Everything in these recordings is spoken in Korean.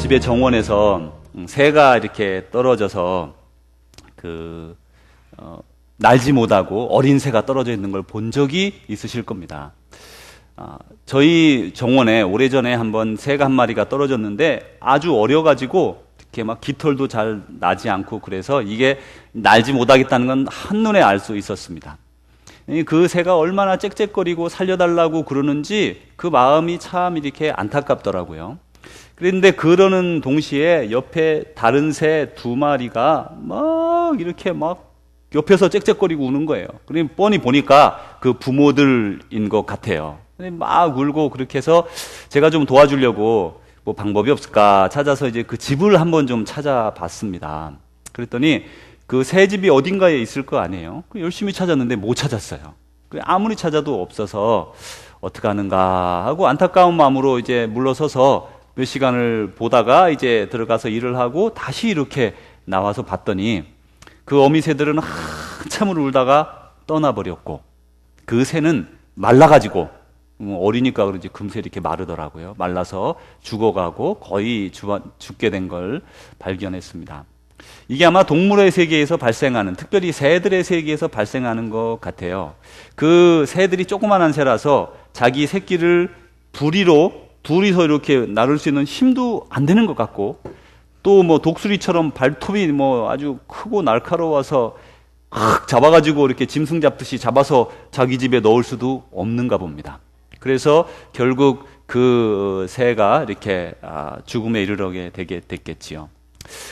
집의 정원에서 새가 이렇게 떨어져서 날지 못하고 어린 새가 떨어져 있는 걸 본 적이 있으실 겁니다. 저희 정원에 오래전에 한번 새가 한 마리가 떨어졌는데 아주 어려가지고 이렇게 막 깃털도 잘 나지 않고 그래서 이게 날지 못하겠다는 건 한눈에 알 수 있었습니다. 그 새가 얼마나 짹짹거리고 살려달라고 그러는지 그 마음이 참 이렇게 안타깝더라고요. 그런데 그러는 동시에 옆에 다른 새 두 마리가 막 이렇게 막 옆에서 짹짹거리고 우는 거예요. 그럼 뻔히 보니까 그 부모들인 것 같아요. 막 울고 그렇게 해서 제가 좀 도와주려고 뭐 방법이 없을까 찾아서 이제 그 집을 한번 좀 찾아봤습니다. 그랬더니 그 새 집이 어딘가에 있을 거 아니에요. 열심히 찾았는데 못 찾았어요. 아무리 찾아도 없어서 어떡하는가 하고 안타까운 마음으로 이제 물러서서 몇 시간을 보다가 이제 들어가서 일을 하고 다시 이렇게 나와서 봤더니 그 어미새들은 한참을 울다가 떠나버렸고 그 새는 말라가지고 어리니까 그런지 금세 이렇게 마르더라고요. 말라서 죽어가고 거의 죽게 된 걸 발견했습니다. 이게 아마 동물의 세계에서 발생하는, 특별히 새들의 세계에서 발생하는 것 같아요. 그 새들이 조그만한 새라서 자기 새끼를 둘이서 이렇게 나를 수 있는 힘도 안 되는 것 같고, 또 뭐 독수리처럼 발톱이 뭐 아주 크고 날카로워서 잡아가지고 이렇게 짐승 잡듯이 잡아서 자기 집에 넣을 수도 없는가 봅니다. 그래서 결국 그 새가 이렇게 죽음에 이르게 되게 됐겠지요.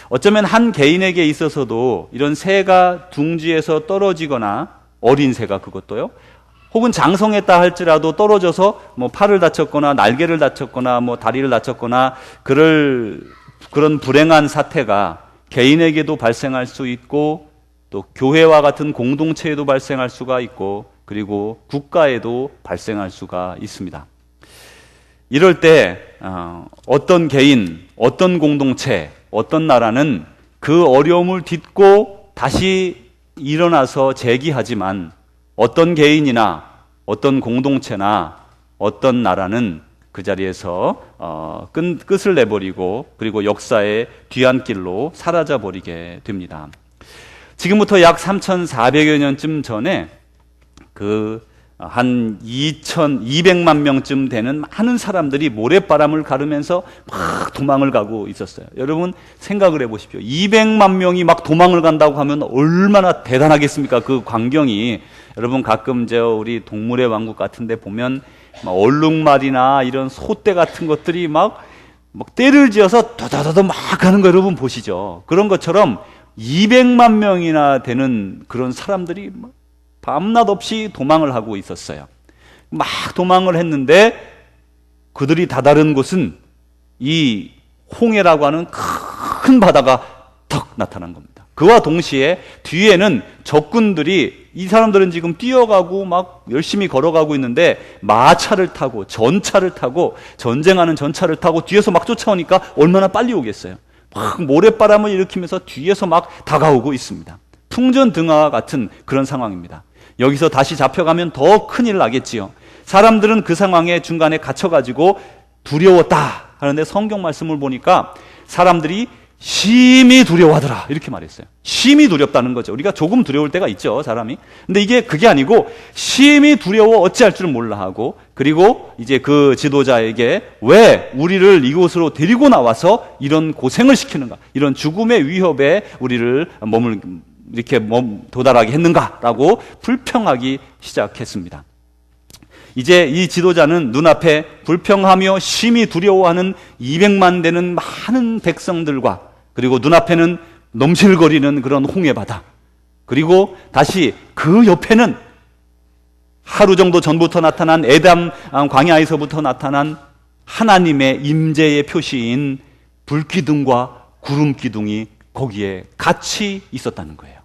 어쩌면 한 개인에게 있어서도 이런 새가 둥지에서 떨어지거나, 어린 새가 그것도요, 혹은 장성했다 할지라도 떨어져서 뭐 팔을 다쳤거나 날개를 다쳤거나 뭐 다리를 다쳤거나 그런 불행한 사태가 개인에게도 발생할 수 있고, 또 교회와 같은 공동체에도 발생할 수가 있고, 그리고 국가에도 발생할 수가 있습니다. 이럴 때 어떤 개인, 어떤 공동체, 어떤 나라는 그 어려움을 딛고 다시 일어나서 재기하지만, 어떤 개인이나 어떤 공동체나 어떤 나라는 그 자리에서 끝을 내버리고 그리고 역사의 뒤안길로 사라져버리게 됩니다. 지금부터 약 3,400여 년쯤 전에 한 2,200만 명쯤 되는 많은 사람들이 모래바람을 가르면서 막 도망을 가고 있었어요. 여러분 생각을 해보십시오. 200만 명이 막 도망을 간다고 하면 얼마나 대단하겠습니까? 그 광경이. 여러분 가끔 우리 동물의 왕국 같은 데 보면 막 얼룩말이나 이런 소떼 같은 것들이 막 떼를 지어서 더더더더 막 가는 거 여러분 보시죠. 그런 것처럼 200만 명이나 되는 그런 사람들이 밤낮 없이 도망을 하고 있었어요. 막 도망을 했는데 그들이 다다른 곳은 이 홍해라고 하는 큰 바다가 턱 나타난 겁니다. 그와 동시에 뒤에는 적군들이, 이 사람들은 지금 뛰어가고 막 열심히 걸어가고 있는데 마차를 타고 전차를 타고 전쟁하는 전차를 타고 뒤에서 막 쫓아오니까 얼마나 빨리 오겠어요. 막 모래바람을 일으키면서 뒤에서 막 다가오고 있습니다. 풍전등화와 같은 그런 상황입니다. 여기서 다시 잡혀가면 더 큰일 나겠지요. 사람들은 그 상황에 중간에 갇혀가지고 두려웠다 하는데 성경 말씀을 보니까 사람들이 심히 두려워하더라 이렇게 말했어요. 심히 두렵다는 거죠. 우리가 조금 두려울 때가 있죠, 사람이. 근데 그게 아니고 심히 두려워 어찌할 줄은 몰라 하고, 그리고 이제 그 지도자에게 왜 우리를 이곳으로 데리고 나와서 이런 고생을 시키는가, 이런 죽음의 위협에 우리를 이렇게 도달하게 했는가라고 불평하기 시작했습니다. 이제 이 지도자는 눈앞에 불평하며 심히 두려워하는 200만 되는 많은 백성들과, 그리고 눈앞에는 넘실거리는 그런 홍해바다, 그리고 다시 그 옆에는 하루 정도 전부터 나타난 에담 광야에서부터 나타난 하나님의 임재의 표시인 불기둥과 구름기둥이 거기에 같이 있었다는 거예요.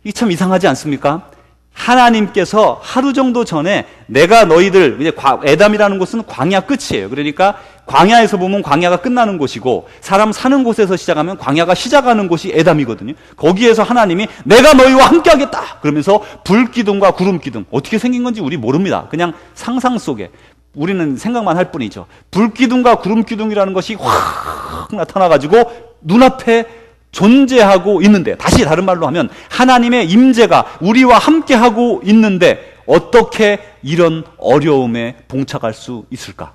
이게 참 이상하지 않습니까? 하나님께서 하루 정도 전에 내가 너희들, 이제 에담이라는 곳은 광야 끝이에요. 그러니까 광야에서 보면 광야가 끝나는 곳이고, 사람 사는 곳에서 시작하면 광야가 시작하는 곳이 에담이거든요. 거기에서 하나님이 내가 너희와 함께 하겠다 그러면서 불기둥과 구름기둥, 어떻게 생긴 건지 우리 모릅니다. 그냥 상상 속에 우리는 생각만 할 뿐이죠. 불기둥과 구름기둥이라는 것이 확 나타나가지고 눈앞에 존재하고 있는데, 다시 다른 말로 하면 하나님의 임재가 우리와 함께하고 있는데 어떻게 이런 어려움에 봉착할 수 있을까?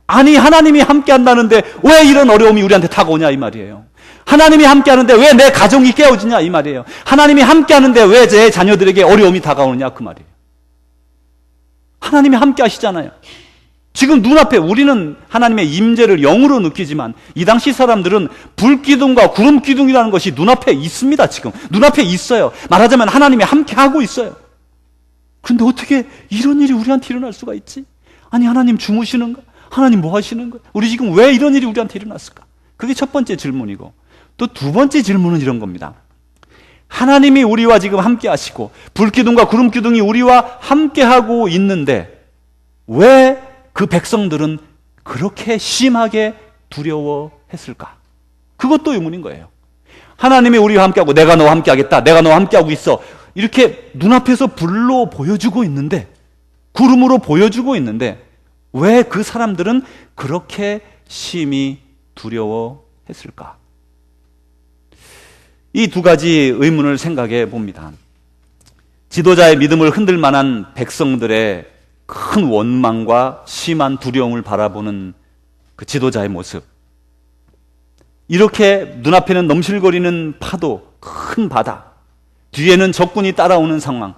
아니, 하나님이 함께한다는데 왜 이런 어려움이 우리한테 다가오냐 이 말이에요. 하나님이 함께하는데 왜 내 가정이 깨어지냐 이 말이에요. 하나님이 함께하는데 왜 제 자녀들에게 어려움이 다가오느냐 그 말이에요. 하나님이 함께하시잖아요. 지금 눈앞에 우리는 하나님의 임재를 영으로 느끼지만 이 당시 사람들은 불기둥과 구름기둥이라는 것이 눈앞에 있습니다. 지금 눈앞에 있어요. 말하자면 하나님이 함께하고 있어요. 그런데 어떻게 이런 일이 우리한테 일어날 수가 있지? 아니, 하나님 주무시는가? 하나님 뭐 하시는 거야? 우리 지금 왜 이런 일이 우리한테 일어났을까? 그게 첫 번째 질문이고, 또 두 번째 질문은 이런 겁니다. 하나님이 우리와 지금 함께 하시고 불기둥과 구름기둥이 우리와 함께 하고 있는데 왜 그 백성들은 그렇게 심하게 두려워했을까? 그것도 의문인 거예요. 하나님이 우리와 함께하고 내가 너와 함께하겠다, 내가 너와 함께하고 있어, 이렇게 눈앞에서 불로 보여주고 있는데, 구름으로 보여주고 있는데 왜 그 사람들은 그렇게 심히 두려워했을까? 이 두 가지 의문을 생각해 봅니다. 지도자의 믿음을 흔들 만한 백성들의 큰 원망과 심한 두려움을 바라보는 그 지도자의 모습. 이렇게 눈앞에는 넘실거리는 파도, 큰 바다, 뒤에는 적군이 따라오는 상황.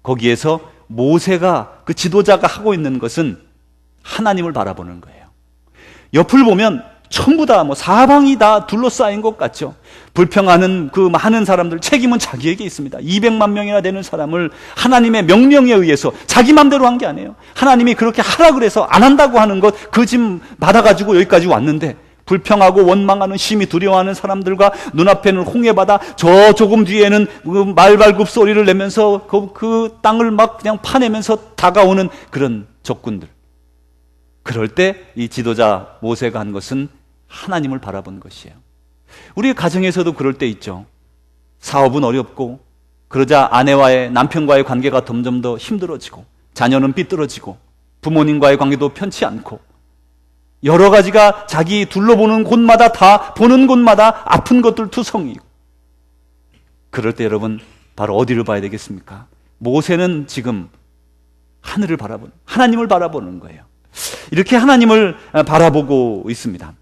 거기에서 모세가, 그 지도자가 하고 있는 것은 하나님을 바라보는 거예요. 옆을 보면 전부 다 사방이 다 둘러싸인 것 같죠. 불평하는 그 많은 사람들, 책임은 자기에게 있습니다. 200만 명이나 되는 사람을 하나님의 명령에 의해서 자기 맘대로 한 게 아니에요. 하나님이 그렇게 하라 그래서 안 한다고 하는 것, 그 짐 받아가지고 여기까지 왔는데, 불평하고 원망하는, 심히 두려워하는 사람들과 눈앞에는 홍해바다, 저 조금 뒤에는 그 말발굽 소리를 내면서 그 땅을 막 그냥 파내면서 다가오는 그런 적군들. 그럴 때 이 지도자 모세가 한 것은 하나님을 바라본 것이에요. 우리 가정에서도 그럴 때 있죠. 사업은 어렵고, 그러자 아내와의, 남편과의 관계가 점점 더 힘들어지고, 자녀는 삐뚤어지고, 부모님과의 관계도 편치 않고, 여러 가지가 자기 둘러보는 곳마다, 다 보는 곳마다 아픈 것들 투성이고, 그럴 때 여러분 바로 어디를 봐야 되겠습니까? 모세는 지금 하늘을 바라보는, 하나님을 바라보는 거예요. 이렇게 하나님을 바라보고 있습니다.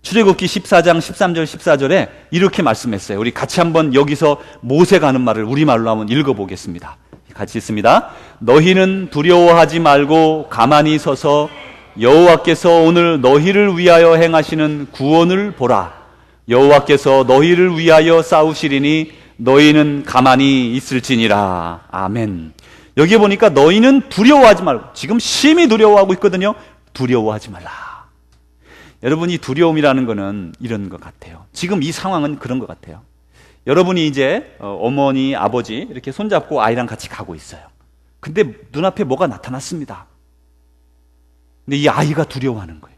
출애굽기 14장 13절 14절에 이렇게 말씀했어요. 우리 같이 한번 여기서 모세가 하는 말을 우리말로 한번 읽어보겠습니다. 같이 있습니다. 너희는 두려워하지 말고 가만히 서서 여호와께서 오늘 너희를 위하여 행하시는 구원을 보라. 여호와께서 너희를 위하여 싸우시리니 너희는 가만히 있을지니라. 아멘. 여기 보니까 너희는 두려워하지 말고, 지금 심히 두려워하고 있거든요. 두려워하지 말라. 여러분, 이 두려움이라는 거는 이런 것 같아요. 지금 이 상황은 그런 것 같아요. 여러분이 이제 어머니, 아버지 이렇게 손잡고 아이랑 같이 가고 있어요. 근데 눈앞에 뭐가 나타났습니다. 근데 이 아이가 두려워하는 거예요.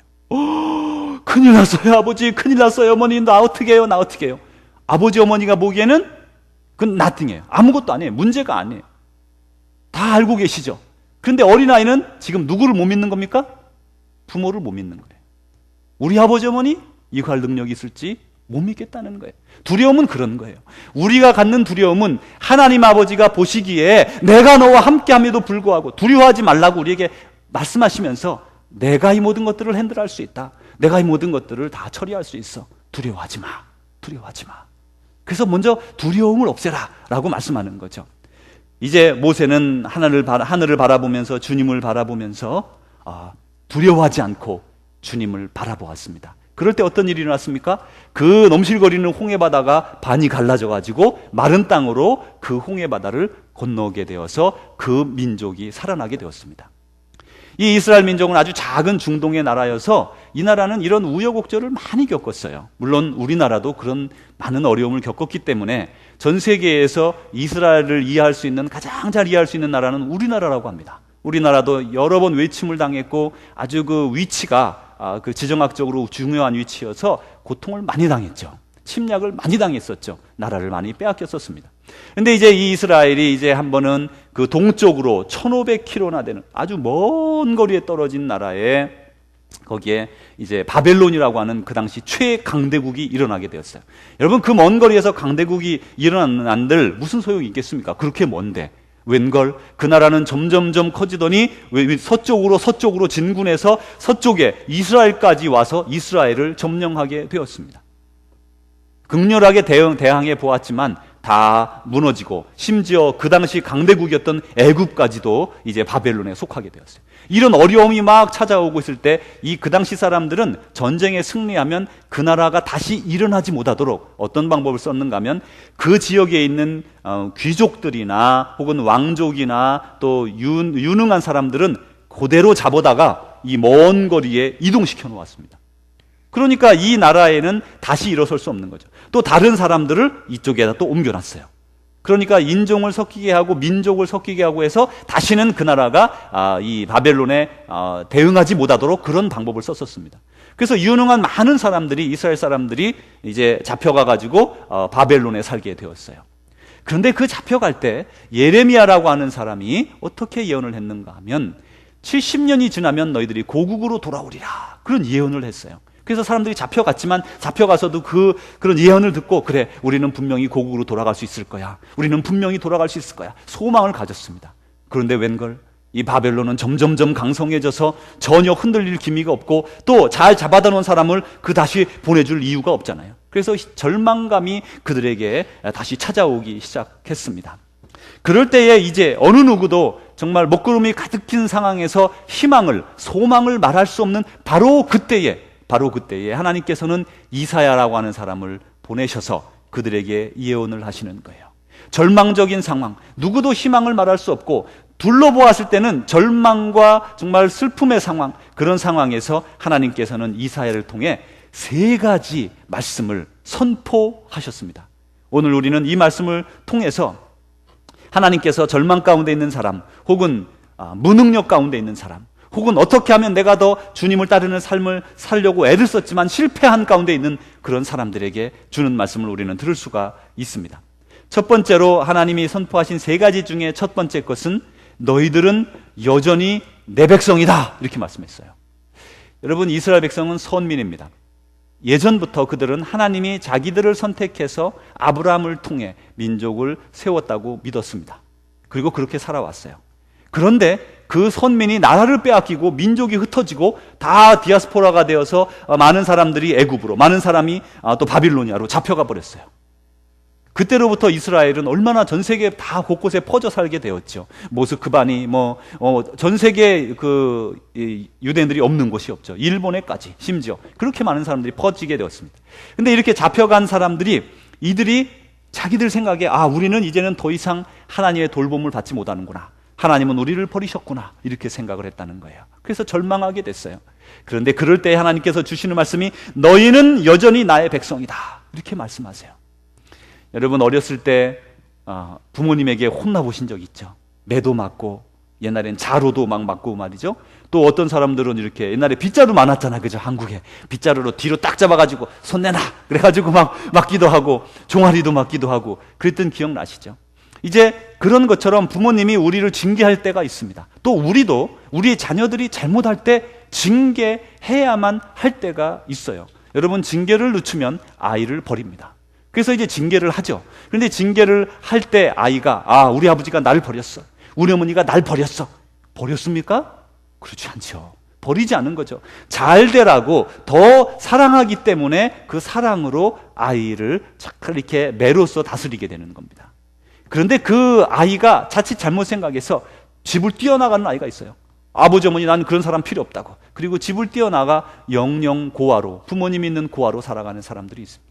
큰일 났어요, 아버지. 큰일 났어요, 어머니. 나 어떻게 해요, 나 어떻게 해요. 아버지, 어머니가 보기에는 그건 nothing이에요. 아무것도 아니에요. 문제가 아니에요. 다 알고 계시죠. 그런데 어린아이는 지금 누구를 못 믿는 겁니까? 부모를 못 믿는 거예요. 우리 아버지, 어머니 이거 할 능력이 있을지 못 믿겠다는 거예요. 두려움은 그런 거예요. 우리가 갖는 두려움은 하나님 아버지가 보시기에 내가 너와 함께함에도 불구하고 두려워하지 말라고 우리에게 말씀하시면서 내가 이 모든 것들을 핸들할 수 있다. 내가 이 모든 것들을 다 처리할 수 있어. 두려워하지 마. 두려워하지 마. 그래서 먼저 두려움을 없애라 라고 말씀하는 거죠. 이제 모세는 하늘을 바라보면서, 주님을 바라보면서 두려워하지 않고 주님을 바라보았습니다. 그럴 때 어떤 일이 일어났습니까? 그 넘실거리는 홍해바다가 반이 갈라져가지고 마른 땅으로 그 홍해바다를 건너게 되어서 그 민족이 살아나게 되었습니다. 이 이스라엘 민족은 아주 작은 중동의 나라여서 이 나라는 이런 우여곡절을 많이 겪었어요. 물론 우리나라도 그런 많은 어려움을 겪었기 때문에 전 세계에서 이스라엘을 이해할 수 있는, 가장 잘 이해할 수 있는 나라는 우리나라라고 합니다. 우리나라도 여러 번 외침을 당했고 아주 그 위치가 그 지정학적으로 중요한 위치여서 고통을 많이 당했죠. 침략을 많이 당했었죠. 나라를 많이 빼앗겼었습니다. 근데 이제 이 이스라엘이 이제 한 번은 그 동쪽으로 1500km나 되는 아주 먼 거리에 떨어진 나라에 거기에 이제 바벨론이라고 하는 그 당시 최강대국이 일어나게 되었어요. 여러분, 그 먼 거리에서 강대국이 일어나는 한들 무슨 소용이 있겠습니까? 그렇게 먼데. 웬걸 그 나라는 점점점 커지더니 서쪽으로 진군해서 서쪽에 이스라엘까지 와서 이스라엘을 점령하게 되었습니다. 극렬하게 대항해 보았지만 다 무너지고 심지어 그 당시 강대국이었던 애굽까지도 이제 바벨론에 속하게 되었어요. 이런 어려움이 막 찾아오고 있을 때 이 그 당시 사람들은 전쟁에 승리하면 그 나라가 다시 일어나지 못하도록 어떤 방법을 썼는가 하면 그 지역에 있는 귀족들이나 혹은 왕족이나 또 유능한 사람들은 그대로 잡아다가 이 먼 거리에 이동시켜 놓았습니다. 그러니까 이 나라에는 다시 일어설 수 없는 거죠. 또 다른 사람들을 이쪽에다 또 옮겨놨어요. 그러니까 인종을 섞이게 하고 민족을 섞이게 하고 해서 다시는 그 나라가 이 바벨론에 대응하지 못하도록 그런 방법을 썼었습니다. 그래서 유능한 많은 사람들이, 이스라엘 사람들이 이제 잡혀가 가지고 바벨론에 살게 되었어요. 그런데 그 잡혀갈 때 예레미야라고 하는 사람이 어떻게 예언을 했는가 하면 70년이 지나면 너희들이 고국으로 돌아오리라, 그런 예언을 했어요. 그래서 사람들이 잡혀갔지만 잡혀가서도 그런 예언을 듣고 그래, 우리는 분명히 고국으로 돌아갈 수 있을 거야, 우리는 분명히 돌아갈 수 있을 거야, 소망을 가졌습니다. 그런데 웬걸 이 바벨론은 점점점 강성해져서 전혀 흔들릴 기미가 없고 또 잘 잡아다 놓은 사람을 다시 보내줄 이유가 없잖아요. 그래서 절망감이 그들에게 다시 찾아오기 시작했습니다. 그럴 때에 이제 어느 누구도 정말 먹구름이 가득 낀 상황에서 희망을, 소망을 말할 수 없는 바로 그때에 하나님께서는 이사야라고 하는 사람을 보내셔서 그들에게 예언을 하시는 거예요. 절망적인 상황, 누구도 희망을 말할 수 없고 둘러보았을 때는 절망과 정말 슬픔의 상황, 그런 상황에서 하나님께서는 이사야를 통해 3가지 말씀을 선포하셨습니다. 오늘 우리는 이 말씀을 통해서 하나님께서 절망 가운데 있는 사람, 혹은 무능력 가운데 있는 사람, 혹은 어떻게 하면 내가 더 주님을 따르는 삶을 살려고 애를 썼지만 실패한 가운데 있는 그런 사람들에게 주는 말씀을 우리는 들을 수가 있습니다. 첫 번째로 하나님이 선포하신 3가지 중에 첫 번째 것은 너희들은 여전히 내 백성이다, 이렇게 말씀했어요. 여러분, 이스라엘 백성은 선민입니다. 예전부터 그들은 하나님이 자기들을 선택해서 아브라함을 통해 민족을 세웠다고 믿었습니다. 그리고 그렇게 살아왔어요. 그런데 그 선민이 나라를 빼앗기고 민족이 흩어지고 다 디아스포라가 되어서 많은 사람들이 애굽으로, 많은 사람이 또 바빌로니아로 잡혀가 버렸어요. 그때로부터 이스라엘은 얼마나 전 세계 다 곳곳에 퍼져 살게 되었죠. 모스크바니 전 세계 유대인들이 없는 곳이 없죠. 일본에까지 심지어 그렇게 많은 사람들이 퍼지게 되었습니다. 근데 이렇게 잡혀간 사람들이 이들이 자기들 생각에 우리는 이제는 더 이상 하나님의 돌봄을 받지 못하는구나, 하나님은 우리를 버리셨구나, 이렇게 생각을 했다는 거예요. 그래서 절망하게 됐어요. 그런데 그럴 때 하나님께서 주시는 말씀이 너희는 여전히 나의 백성이다, 이렇게 말씀하세요. 여러분, 어렸을 때 부모님에게 혼나보신 적 있죠? 매도 맞고, 옛날엔 자루도 막 맞고 말이죠. 또 어떤 사람들은 이렇게, 옛날에 빗자루 많았잖아, 그죠? 한국에 빗자루로 뒤로 딱 잡아가지고 손 내놔 그래가지고 막 맞기도 하고, 종아리도 맞기도 하고 그랬던 기억 나시죠? 이제 그런 것처럼 부모님이 우리를 징계할 때가 있습니다. 또 우리도 우리의 자녀들이 잘못할 때 징계해야만 할 때가 있어요. 여러분, 징계를 늦추면 아이를 버립니다. 그래서 이제 징계를 하죠. 그런데 징계를 할 때 아이가 우리 아버지가 날 버렸어, 우리 어머니가 날 버렸어, 버렸습니까? 그렇지 않죠. 버리지 않은 거죠. 잘 되라고 더 사랑하기 때문에 그 사랑으로 아이를 이렇게 매로써 다스리게 되는 겁니다. 그런데 그 아이가 자칫 잘못 생각해서 집을 뛰어나가는 아이가 있어요. 아버지 어머니 난 그런 사람 필요 없다고, 그리고 집을 뛰어나가 영영 고아로, 부모님 있는 고아로 살아가는 사람들이 있습니다.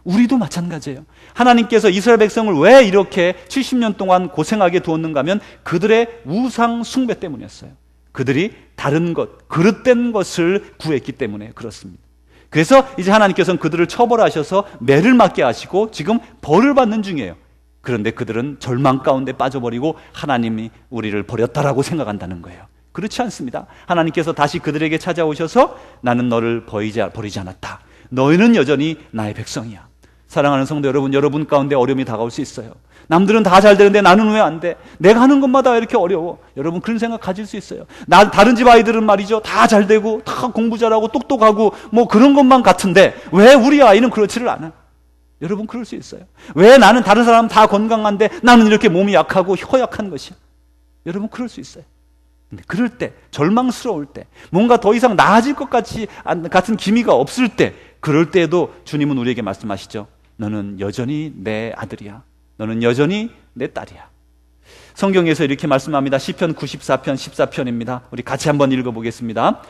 우리도 마찬가지예요. 하나님께서 이스라엘 백성을 왜 이렇게 70년 동안 고생하게 두었는가 하면 그들의 우상 숭배 때문이었어요. 그들이 다른 것, 그릇된 것을 구했기 때문에 그렇습니다. 그래서 이제 하나님께서는 그들을 처벌하셔서 매를 맞게 하시고 지금 벌을 받는 중이에요. 그런데 그들은 절망 가운데 빠져버리고 하나님이 우리를 버렸다라고 생각한다는 거예요. 그렇지 않습니다. 하나님께서 다시 그들에게 찾아오셔서 나는 너를 버리지 않았다, 너희는 여전히 나의 백성이야. 사랑하는 성도 여러분, 여러분 가운데 어려움이 다가올 수 있어요. 남들은 다 잘 되는데 나는 왜 안 돼? 내가 하는 것마다 왜 이렇게 어려워? 여러분 그런 생각 가질 수 있어요. 다른 집 아이들은 말이죠, 다 잘 되고 다 공부 잘하고 똑똑하고 뭐 그런 것만 같은데 왜 우리 아이는 그렇지를 않아? 여러분 그럴 수 있어요. 왜 나는 다른 사람 다 건강한데 나는 이렇게 몸이 약하고 허약한 것이야? 여러분 그럴 수 있어요. 근데 그럴 때, 절망스러울 때, 뭔가 더 이상 나아질 것 같은 기미가 없을 때, 그럴 때에도 주님은 우리에게 말씀하시죠. 너는 여전히 내 아들이야. 너는 여전히 내 딸이야. 성경에서 이렇게 말씀합니다. 시편 94편 14편입니다. 우리 같이 한번 읽어보겠습니다.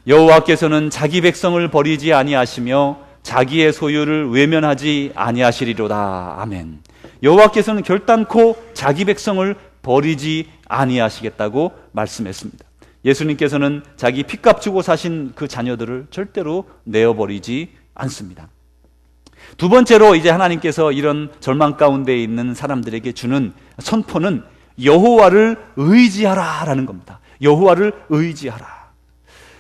여호와께서는 자기 백성을 버리지 아니하시며 자기의 소유를 외면하지 아니하시리로다. 아멘. 여호와께서는 결단코 자기 백성을 버리지 아니하시겠다고 말씀했습니다. 예수님께서는 자기 피값 주고 사신 그 자녀들을 절대로 내어버리지 않습니다. 두 번째로 이제 하나님께서 이런 절망 가운데 있는 사람들에게 주는 선포는 여호와를 의지하라라는 겁니다. 여호와를 의지하라.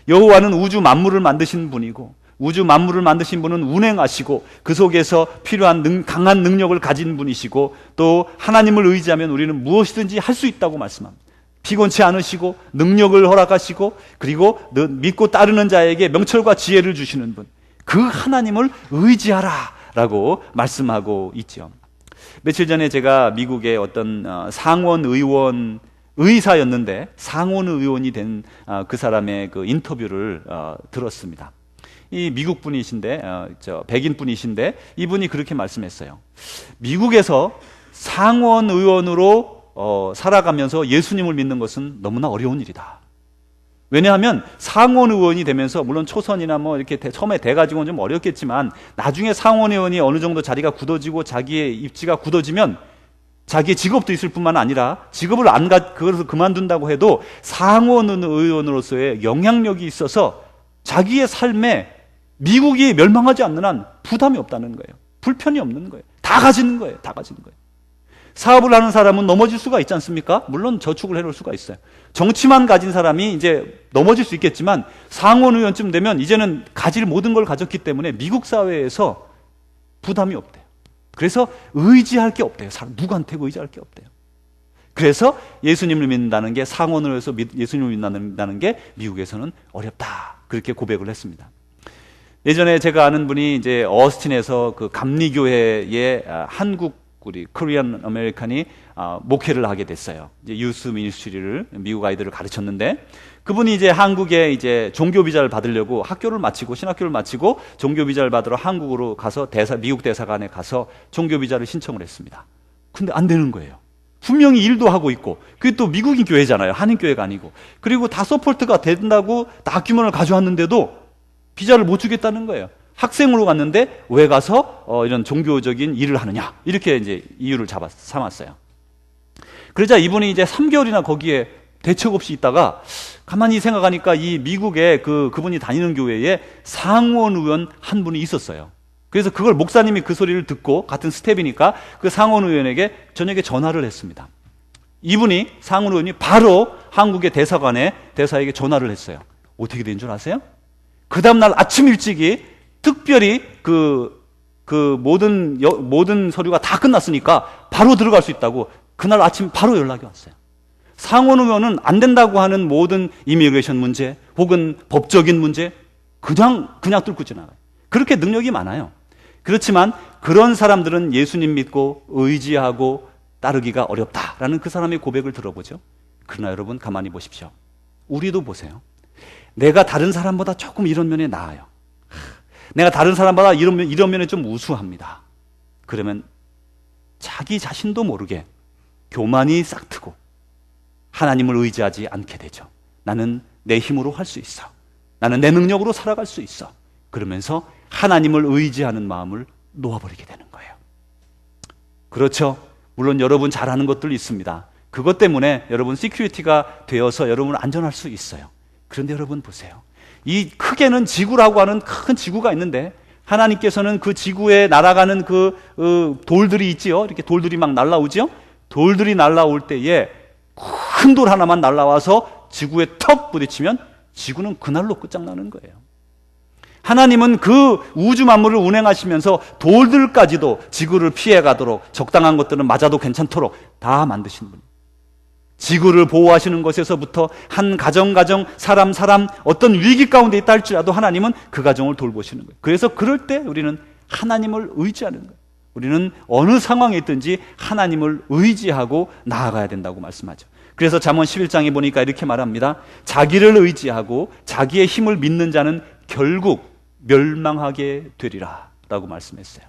여호와는 우주 만물을 만드신 분이고 우주 만물을 만드신 분은 운행하시고 그 속에서 필요한 강한 능력을 가진 분이시고 또 하나님을 의지하면 우리는 무엇이든지 할 수 있다고 말씀합니다. 피곤치 않으시고 능력을 허락하시고 그리고 믿고 따르는 자에게 명철과 지혜를 주시는 분, 그 하나님을 의지하라 라고 말씀하고 있죠. 며칠 전에 제가 미국의 어떤 상원 의원 의사였는데 상원 의원이 된 그 사람의 그 인터뷰를 들었습니다. 이 미국 분이신데 백인 분이신데 이분이 그렇게 말씀했어요. 미국에서 상원 의원으로 살아가면서 예수님을 믿는 것은 너무나 어려운 일이다. 왜냐하면 상원 의원이 되면서 물론 초선이나 뭐 이렇게 처음에 돼가지고는 좀 어렵겠지만 나중에 상원 의원이 어느 정도 자리가 굳어지고 자기의 입지가 굳어지면 자기의 직업도 있을 뿐만 아니라 직업을 그것을 그만둔다고 해도 상원 의원으로서의 영향력이 있어서 자기의 삶에 미국이 멸망하지 않는 한 부담이 없다는 거예요. 불편이 없는 거예요. 다 가지는 거예요. 다 가지는 거예요. 사업을 하는 사람은 넘어질 수가 있지 않습니까? 물론 저축을 해놓을 수가 있어요. 정치만 가진 사람이 이제 넘어질 수 있겠지만 상원 의원쯤 되면 이제는 가질 모든 걸 가졌기 때문에 미국 사회에서 부담이 없대요. 그래서 의지할 게 없대요. 누구한테 의지할 게 없대요. 그래서 예수님을 믿는다는 게 상원을 해서 예수님을 믿는다는 게 미국에서는 어렵다. 그렇게 고백을 했습니다. 예전에 제가 아는 분이 이제 어스틴에서 그 감리교회의 한국 우리 코리안 아메리칸이 목회를 하게 됐어요. 이제 유스 미니스트리를 미국 아이들을 가르쳤는데 그분이 이제 한국에 이제 종교 비자를 받으려고 학교를 마치고 신학교를 마치고 종교 비자를 받으러 한국으로 가서 미국 대사관에 가서 종교 비자를 신청을 했습니다. 근데 안 되는 거예요. 분명히 일도 하고 있고 그게 또 미국인 교회잖아요. 한인 교회가 아니고. 그리고 다 서포트가 된다고 다큐멘을 가져왔는데도 비자를 못 주겠다는 거예요. 학생으로 갔는데 왜 가서 이런 종교적인 일을 하느냐 이렇게 이제 이유를 삼았어요. 그러자 이분이 이제 3개월이나 거기에 대책 없이 있다가 가만히 생각하니까 이 미국에 그분이 다니는 교회에 상원 의원 한 분이 있었어요. 그래서 그걸 목사님이 그 소리를 듣고 같은 스텝이니까 그 상원 의원에게 저녁에 전화를 했습니다. 이분이 상원 의원이 바로 한국의 대사에게 전화를 했어요. 어떻게 된 줄 아세요? 그 다음날 아침 일찍이 특별히 모든 서류가 다 끝났으니까 바로 들어갈 수 있다고 그날 아침 바로 연락이 왔어요. 상원 의원은 안 된다고 하는 모든 이미그레이션 문제 혹은 법적인 문제 그냥 뚫고 지나가요. 그렇게 능력이 많아요. 그렇지만 그런 사람들은 예수님 믿고 의지하고 따르기가 어렵다라는 그 사람의 고백을 들어보죠. 그러나 여러분 가만히 보십시오. 우리도 보세요. 내가 다른 사람보다 조금 이런 면에 나아요. 내가 다른 사람보다 이런 면에 좀 우수합니다. 그러면 자기 자신도 모르게 교만이 싹트고 하나님을 의지하지 않게 되죠. 나는 내 힘으로 할 수 있어. 나는 내 능력으로 살아갈 수 있어. 그러면서 하나님을 의지하는 마음을 놓아버리게 되는 거예요. 그렇죠. 물론 여러분 잘하는 것들 있습니다. 그것 때문에 여러분 시큐리티가 되어서 여러분은 안전할 수 있어요. 그런데 여러분 보세요. 이 크게는 지구라고 하는 큰 지구가 있는데 하나님께서는 그 지구에 날아가는 돌들이 있지요. 이렇게 돌들이 막 날아오죠. 돌들이 날아올 때에 큰 돌 하나만 날아와서 지구에 턱 부딪히면 지구는 그날로 끝장나는 거예요. 하나님은 그 우주 만물을 운행하시면서 돌들까지도 지구를 피해가도록, 적당한 것들은 맞아도 괜찮도록 다 만드신 분이에요. 지구를 보호하시는 것에서부터 한 가정, 사람, 어떤 위기 가운데 있다 할지라도 하나님은 그 가정을 돌보시는 거예요. 그래서 그럴 때 우리는 하나님을 의지하는 거예요. 우리는 어느 상황에 있든지 하나님을 의지하고 나아가야 된다고 말씀하죠. 그래서 잠언 11장에 보니까 이렇게 말합니다. 자기를 의지하고 자기의 힘을 믿는 자는 결국 멸망하게 되리라 라고 말씀했어요.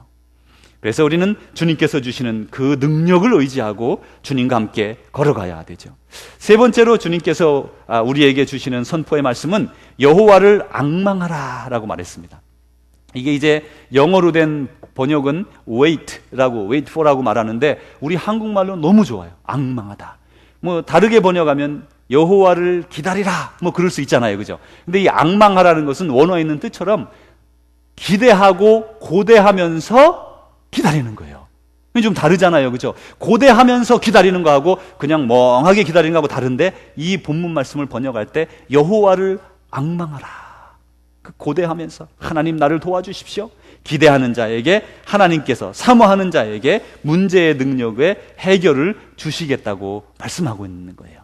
그래서 우리는 주님께서 주시는 그 능력을 의지하고 주님과 함께 걸어가야 되죠. 세 번째로 주님께서 우리에게 주시는 선포의 말씀은 여호와를 앙망하라 라고 말했습니다. 이게 이제 영어로 된 번역은 wait for라고 말하는데 우리 한국말로 너무 좋아요. 앙망하다. 뭐 다르게 번역하면 여호와를 기다리라 뭐 그럴 수 있잖아요. 그죠? 근데 이 앙망하라는 것은 원어에 있는 뜻처럼 기대하고 고대하면서 기다리는 거예요. 좀 다르잖아요. 그죠? 고대하면서 기다리는 거하고 그냥 멍하게 기다리는 거하고 다른데 이 본문 말씀을 번역할 때 여호와를 앙망하라. 그 고대하면서 하나님 나를 도와주십시오. 기대하는 자에게 하나님께서 사모하는 자에게 문제의 능력의 해결을 주시겠다고 말씀하고 있는 거예요.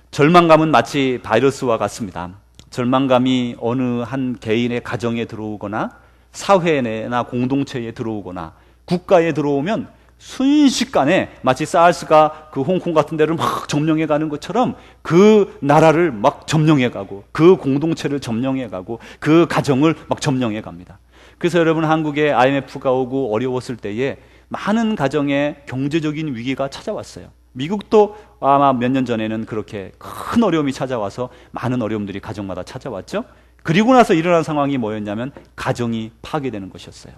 절망감은 마치 바이러스와 같습니다. 절망감이 어느 한 개인의 가정에 들어오거나 사회나 공동체에 들어오거나 국가에 들어오면 순식간에 마치 사르스가 그 홍콩 같은 데를 막 점령해 가는 것처럼 그 나라를 막 점령해 가고 그 공동체를 점령해 가고 그 가정을 막 점령해 갑니다. 그래서 여러분 한국에 IMF가 오고 어려웠을 때에 많은 가정에 경제적인 위기가 찾아왔어요. 미국도 아마 몇 년 전에는 그렇게 큰 어려움이 찾아와서 많은 어려움들이 가정마다 찾아왔죠. 그리고 나서 일어난 상황이 뭐였냐면 가정이 파괴되는 것이었어요.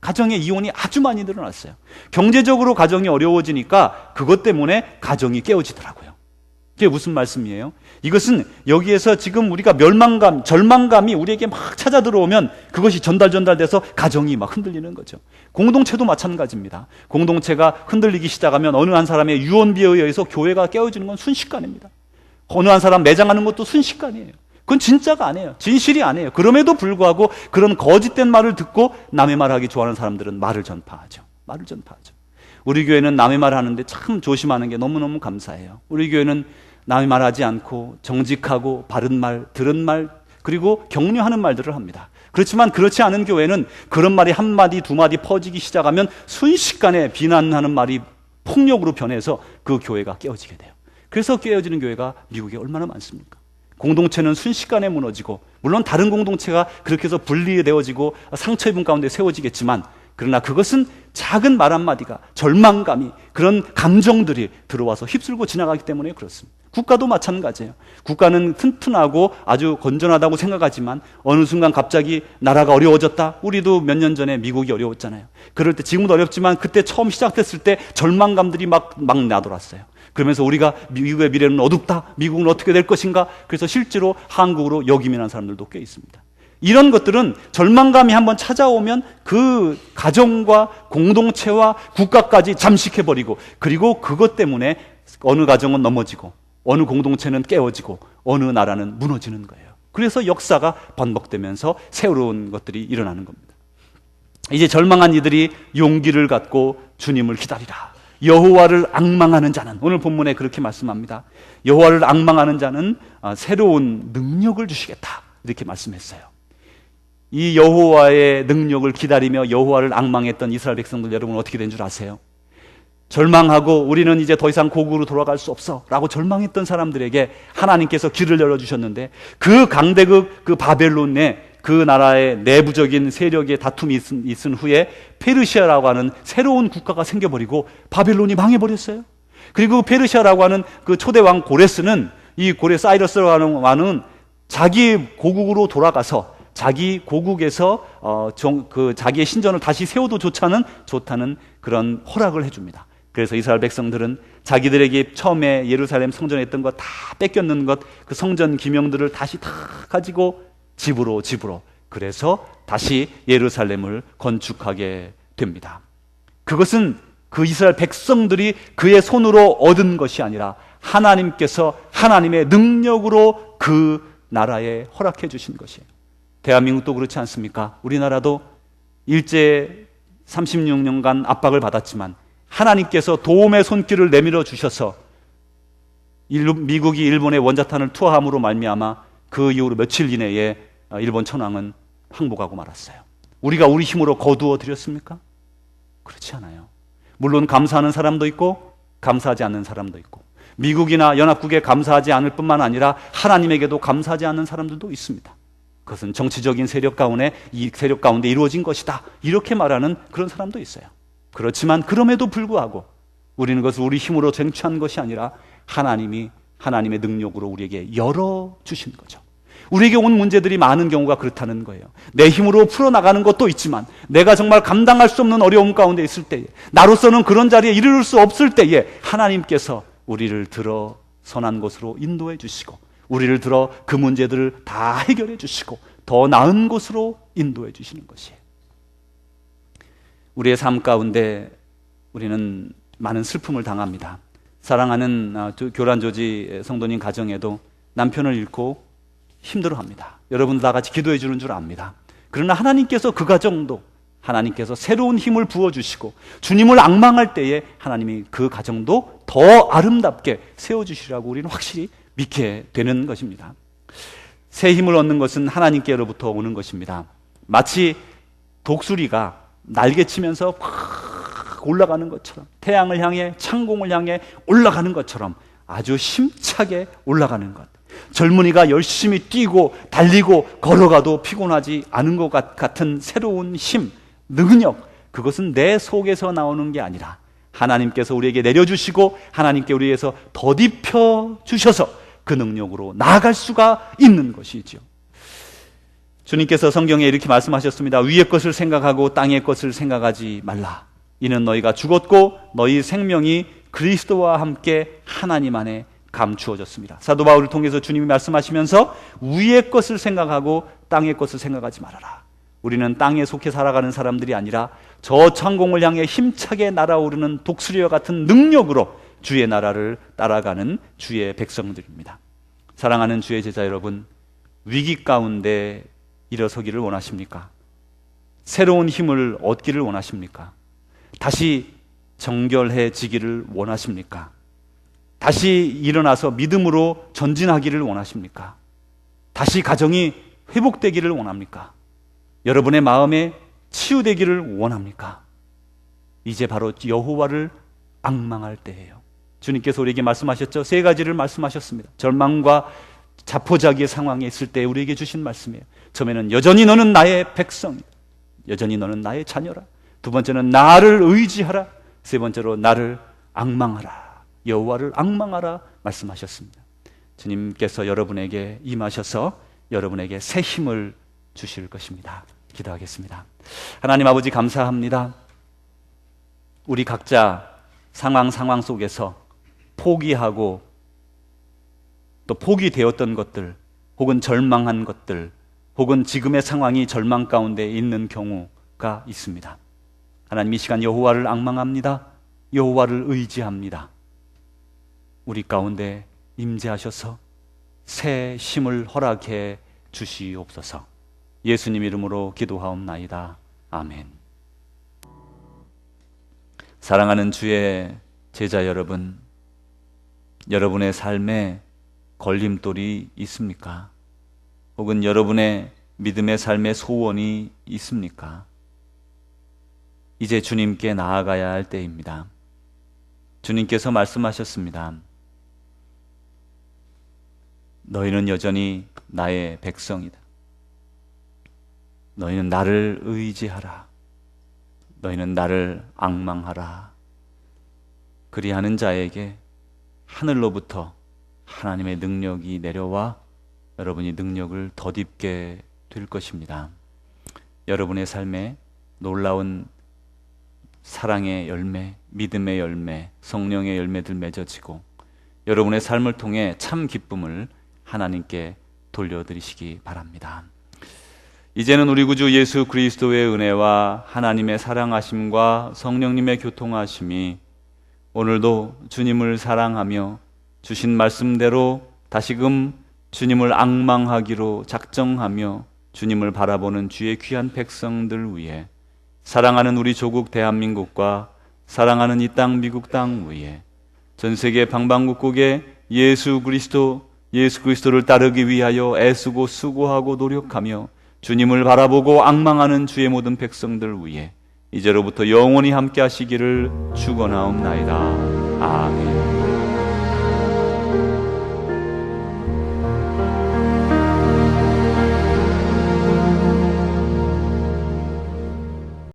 가정의 이혼이 아주 많이 늘어났어요. 경제적으로 가정이 어려워지니까 그것 때문에 가정이 깨어지더라고요. 그게 무슨 말씀이에요? 이것은 여기에서 지금 우리가 멸망감, 절망감이 우리에게 막 찾아 들어오면 그것이 전달돼서 가정이 막 흔들리는 거죠. 공동체도 마찬가지입니다. 공동체가 흔들리기 시작하면 어느 한 사람의 유언비에 의해서 교회가 깨어지는 건 순식간입니다. 어느 한 사람 매장하는 것도 순식간이에요. 그건 진짜가 아니에요. 진실이 아니에요. 그럼에도 불구하고 그런 거짓된 말을 듣고 남의 말하기 좋아하는 사람들은 말을 전파하죠. 우리 교회는 남의 말 하는데 참 조심하는 게 너무너무 감사해요. 우리 교회는 남의 말하지 않고 정직하고 바른 말, 들은 말, 그리고 격려하는 말들을 합니다. 그렇지만 그렇지 않은 교회는 그런 말이 한 마디, 두 마디 퍼지기 시작하면 순식간에 비난하는 말이 폭력으로 변해서 그 교회가 깨어지게 돼요. 그래서 깨어지는 교회가 미국에 얼마나 많습니까? 공동체는 순식간에 무너지고, 물론 다른 공동체가 그렇게 해서 분리되어지고 상처 입은 가운데 세워지겠지만, 그러나 그것은 작은 말 한마디가, 절망감이, 그런 감정들이 들어와서 휩쓸고 지나가기 때문에 그렇습니다. 국가도 마찬가지예요. 국가는 튼튼하고 아주 건전하다고 생각하지만 어느 순간 갑자기 나라가 어려워졌다. 우리도 몇 년 전에 미국이 어려웠잖아요. 그럴 때, 지금도 어렵지만 그때 처음 시작됐을 때 절망감들이 막 나돌았어요. 그러면서 우리가 미국의 미래는 어둡다, 미국은 어떻게 될 것인가, 그래서 실제로 한국으로 역이민한 사람들도 꽤 있습니다. 이런 것들은 절망감이 한번 찾아오면 그 가정과 공동체와 국가까지 잠식해버리고, 그리고 그것 때문에 어느 가정은 넘어지고 어느 공동체는 깨어지고 어느 나라는 무너지는 거예요. 그래서 역사가 반복되면서 새로운 것들이 일어나는 겁니다. 이제 절망한 이들이 용기를 갖고 주님을 기다리라. 여호와를 앙망하는 자는, 오늘 본문에 그렇게 말씀합니다. 여호와를 앙망하는 자는 새로운 능력을 주시겠다, 이렇게 말씀했어요. 이 여호와의 능력을 기다리며 여호와를 앙망했던 이스라엘 백성들, 여러분 어떻게 된 줄 아세요? 절망하고 우리는 이제 더 이상 고국으로 돌아갈 수 없어 라고 절망했던 사람들에게 하나님께서 길을 열어주셨는데, 그 강대국, 그 바벨론의 그 나라의 내부적인 세력의 다툼이 있은 후에 페르시아라고 하는 새로운 국가가 생겨버리고 바벨론이 망해버렸어요. 그리고 페르시아라고 하는 그 초대왕 고레스는, 이 고레 사이러스라고 하는 왕은 자기 고국으로 돌아가서 자기 고국에서 자기의 신전을 다시 세워도 좋다는 그런 허락을 해줍니다. 그래서 이스라엘 백성들은 자기들에게 처음에 예루살렘 성전에 있던 것 다 뺏겼는 것, 그 성전 기명들을 다시 다 가지고 집으로, 그래서 다시 예루살렘을 건축하게 됩니다. 그것은 그 이스라엘 백성들이 그의 손으로 얻은 것이 아니라 하나님께서 하나님의 능력으로 그 나라에 허락해 주신 것이에요. 대한민국도 그렇지 않습니까? 우리나라도 일제 36년간 압박을 받았지만 하나님께서 도움의 손길을 내밀어 주셔서 미국이 일본의 원자탄을 투하함으로 말미암아 그 이후로 며칠 이내에 일본 천황은 항복하고 말았어요. 우리가 우리 힘으로 거두어 드렸습니까? 그렇지 않아요. 물론 감사하는 사람도 있고 감사하지 않는 사람도 있고, 미국이나 연합국에 감사하지 않을 뿐만 아니라 하나님에게도 감사하지 않는 사람들도 있습니다. 그것은 정치적인 세력 가운데 이루어진 것이다, 이렇게 말하는 그런 사람도 있어요. 그렇지만 그럼에도 불구하고 우리는 그것을 우리 힘으로 쟁취한 것이 아니라 하나님이 하나님의 능력으로 우리에게 열어주신 거죠. 우리에게 온 문제들이 많은 경우가 그렇다는 거예요. 내 힘으로 풀어나가는 것도 있지만 내가 정말 감당할 수 없는 어려움 가운데 있을 때에, 나로서는 그런 자리에 이르를 수 없을 때에 하나님께서 우리를 들어 선한 곳으로 인도해 주시고, 우리를 들어 그 문제들을 다 해결해 주시고 더 나은 곳으로 인도해 주시는 것이에요. 우리의 삶 가운데 우리는 많은 슬픔을 당합니다. 사랑하는 교란조지 성도님 가정에도 남편을 잃고 힘들어합니다. 여러분도 다 같이 기도해 주는 줄 압니다. 그러나 하나님께서 그 가정도 하나님께서 새로운 힘을 부어주시고 주님을 앙망할 때에 하나님이 그 가정도 더 아름답게 세워주시라고 우리는 확실히 믿게 되는 것입니다. 새 힘을 얻는 것은 하나님께로부터 오는 것입니다. 마치 독수리가 날개치면서 확 올라가는 것처럼, 태양을 향해 창공을 향해 올라가는 것처럼 아주 힘차게 올라가는 것. 젊은이가 열심히 뛰고 달리고 걸어가도 피곤하지 않은 것 같은 새로운 힘, 능력, 그것은 내 속에서 나오는 게 아니라 하나님께서 우리에게 내려주시고 하나님께 우리에서 덧입혀 주셔서 그 능력으로 나아갈 수가 있는 것이죠. 주님께서 성경에 이렇게 말씀하셨습니다. 위의 것을 생각하고 땅의 것을 생각하지 말라. 이는 너희가 죽었고 너희 생명이 그리스도와 함께 하나님 안에 감추어졌습니다. 사도 바울을 통해서 주님이 말씀하시면서 위의 것을 생각하고 땅의 것을 생각하지 말아라. 우리는 땅에 속해 살아가는 사람들이 아니라 저 창공을 향해 힘차게 날아오르는 독수리와 같은 능력으로 주의 나라를 따라가는 주의 백성들입니다. 사랑하는 주의 제자 여러분, 위기 가운데 일어서기를 원하십니까? 새로운 힘을 얻기를 원하십니까? 다시 정결해지기를 원하십니까? 다시 일어나서 믿음으로 전진하기를 원하십니까? 다시 가정이 회복되기를 원합니까? 여러분의 마음에 치유되기를 원합니까? 이제 바로 여호와를 앙망할 때예요. 주님께서 우리에게 말씀하셨죠. 세 가지를 말씀하셨습니다. 절망과 자포자기의 상황에 있을 때 우리에게 주신 말씀이에요. 처음에는 여전히 너는 나의 백성이다. 여전히 너는 나의 자녀라. 두 번째는 나를 의지하라. 세 번째로 나를 앙망하라. 여호와를 앙망하라 말씀하셨습니다. 주님께서 여러분에게 임하셔서 여러분에게 새 힘을 주실 것입니다. 기도하겠습니다. 하나님 아버지, 감사합니다. 우리 각자 상황 속에서 포기하고 또 포기되었던 것들, 혹은 절망한 것들, 혹은 지금의 상황이 절망 가운데 있는 경우가 있습니다. 하나님, 이 시간 여호와를 앙망합니다. 여호와를 의지합니다. 우리 가운데 임재하셔서 새 힘을 허락해 주시옵소서. 예수님 이름으로 기도하옵나이다. 아멘. 사랑하는 주의 제자 여러분, 여러분의 삶에 걸림돌이 있습니까? 혹은 여러분의 믿음의 삶의 소원이 있습니까? 이제 주님께 나아가야 할 때입니다. 주님께서 말씀하셨습니다. 너희는 여전히 나의 백성이다. 너희는 나를 의지하라. 너희는 나를 앙망하라. 그리하는 자에게 하늘로부터 하나님의 능력이 내려와 여러분이 능력을 덧입게 될 것입니다. 여러분의 삶에 놀라운 사랑의 열매, 믿음의 열매, 성령의 열매들 맺어지고 여러분의 삶을 통해 참 기쁨을 하나님께 돌려드리시기 바랍니다. 이제는 우리 구주 예수 그리스도의 은혜와 하나님의 사랑하심과 성령님의 교통하심이 오늘도 주님을 사랑하며 주신 말씀대로 다시금 주님을 앙망하기로 작정하며 주님을 바라보는 주의 귀한 백성들 위해, 사랑하는 우리 조국 대한민국과 사랑하는 이 땅 미국 땅 위에, 전 세계 방방곡곡에 예수 그리스도를 따르기 위하여 애쓰고 수고하고 노력하며 주님을 바라보고 앙망하는 주의 모든 백성들 위해 이제로부터 영원히 함께 하시기를 축원하옵나이다. 아멘.